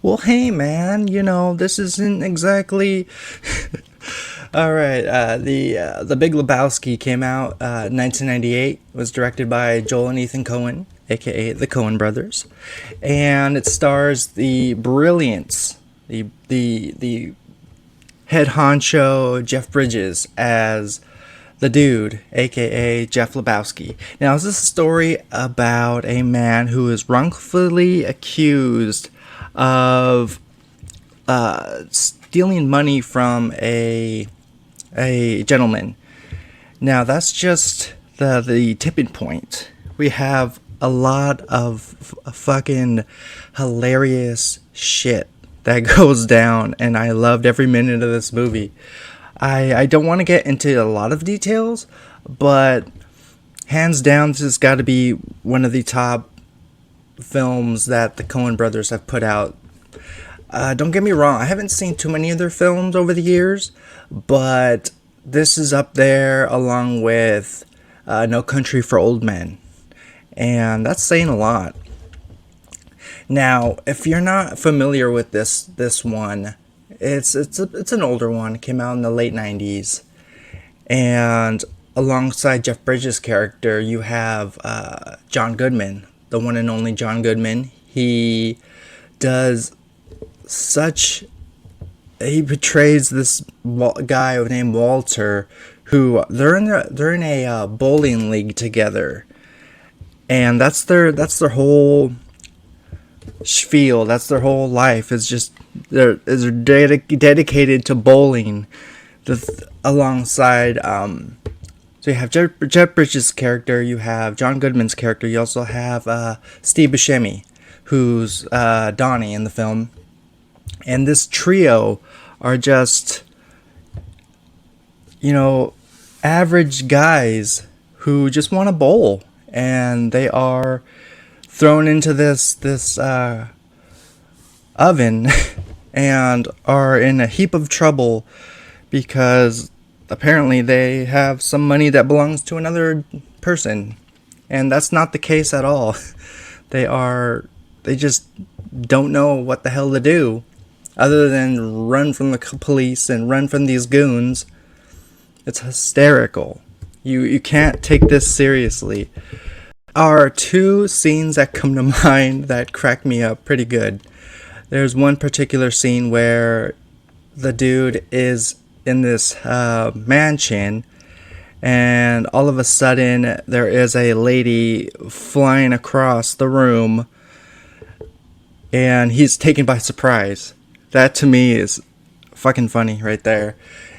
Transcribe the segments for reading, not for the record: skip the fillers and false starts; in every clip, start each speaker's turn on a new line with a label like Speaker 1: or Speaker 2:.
Speaker 1: Well, hey man, this isn't exactly. All right, the Big Lebowski came out 1998. Was directed by Joel and Ethan Coen, aka the Coen brothers, and it stars the brilliance, the head honcho Jeff Bridges as the dude, aka Jeff Lebowski. Now, is this a story about a man who is wrongfully accused of stealing money from a gentleman? Now, that's just the tipping point. We have a lot of fucking hilarious shit that goes down, and I loved every minute of this movie. I don't want to get into a lot of details, but hands down, this has got to be one of the top films that the Coen brothers have put out. Don't get me wrong, I haven't seen too many of their films over the years, but this is up there along with No Country for Old Men, and that's saying a lot. Now, if you're not familiar with this one, it's an older one. It came out in the late 90s, and alongside Jeff Bridges' character, you have John Goodman, the one and only John Goodman. He does he portrays this guy named Walter, who they're in a bowling league together, and that's their whole spiel. That's their whole life. It's just they're dedicated to bowling. Alongside so you have Jeff Bridges' character, you have John Goodman's character, you also have Steve Buscemi, who's Donnie in the film. And this trio are just, average guys who just want to bowl. And they are thrown into this oven and are in a heap of trouble because apparently they have some money that belongs to another person. And that's not the case at all. They just don't know what the hell to do other than run from the police and run from these goons. It's hysterical. You can't take this seriously. There are two scenes that come to mind that crack me up pretty good. There's one particular scene where the dude is in this mansion, and all of a sudden there is a lady flying across the room, and he's taken by surprise. That to me is fucking funny right there.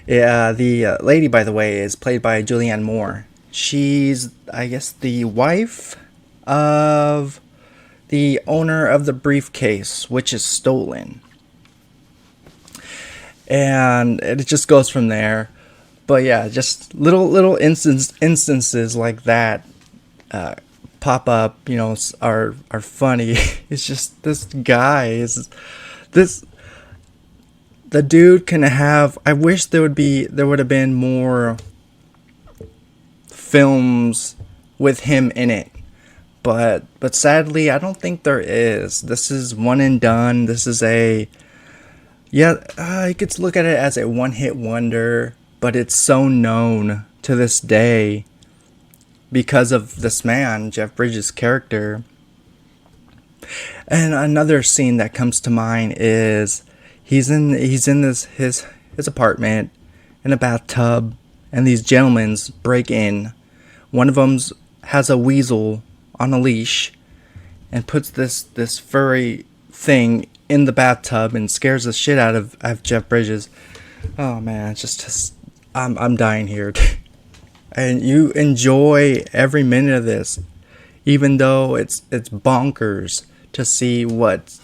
Speaker 1: The lady, by the way, is played by Julianne Moore. She's, I guess, the wife of the owner of the briefcase, which is stolen. And it just goes from there. But yeah, just little instances like that pop up, are funny. It's just the dude can have. I wish there would have been more films with him in it, but sadly I don't think there is. This is one and done. This is you could look at it as a one-hit wonder, but it's so known to this day because of this man, Jeff Bridges' character. And another scene that comes to mind is he's in his apartment in a bathtub, and these gentlemen break in. One of them has a weasel on a leash and puts this furry thing in the bathtub and scares the shit out of Jeff Bridges. Oh man, it's just I'm dying here. And you enjoy every minute of this, even though it's bonkers to see what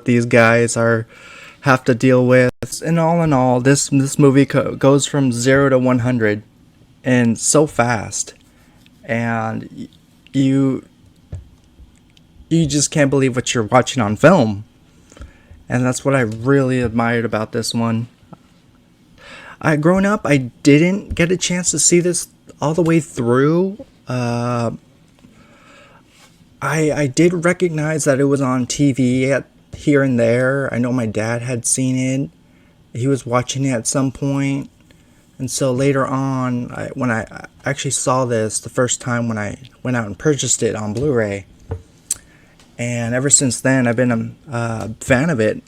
Speaker 1: these guys have to deal with. And all in all, this movie goes from 0 to 100 and so fast, and you just can't believe what you're watching on film. And that's what I really admired about this one. Growing up, I didn't get a chance to see this all the way through. I did recognize that it was on TV at here and there. I know my dad had seen it. He was watching it at some point. And so later on, when I actually saw this the first time when I went out and purchased it on Blu-ray, and ever since then I've been a fan of it.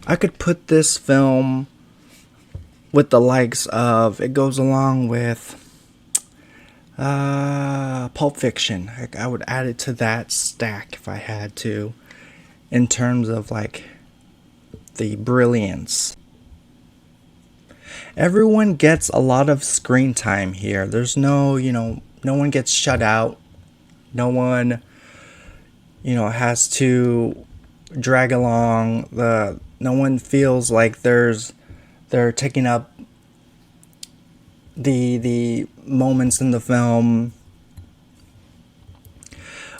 Speaker 1: I could put this film with the likes of, it goes along with Pulp Fiction. I would add it to that stack if I had to, in terms of like the brilliance. Everyone gets a lot of screen time here. There's no, no one gets shut out. No one, has to drag along. No one feels like they're taking up the moments in the film.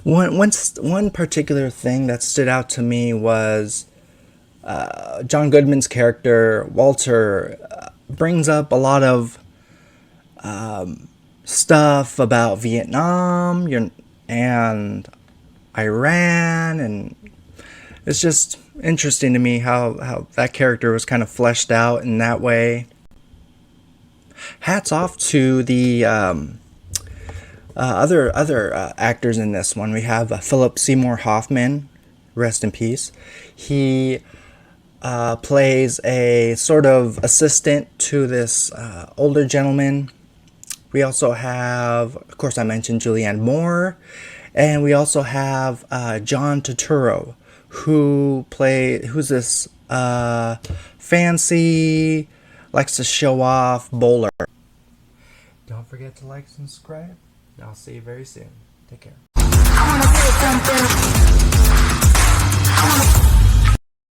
Speaker 1: One particular thing that stood out to me was John Goodman's character, Walter, brings up a lot of stuff about Vietnam and Iran, and it's just interesting to me how that character was kind of fleshed out in that way. Hats off to the other actors in this one. We have Philip Seymour Hoffman, rest in peace. He plays a sort of assistant to this older gentleman. We also have, of course, I mentioned Julianne Moore, and we also have John Turturro, who's this fancy, likes to show off bowler. Don't forget to like and subscribe. I'll see you very soon. Take care.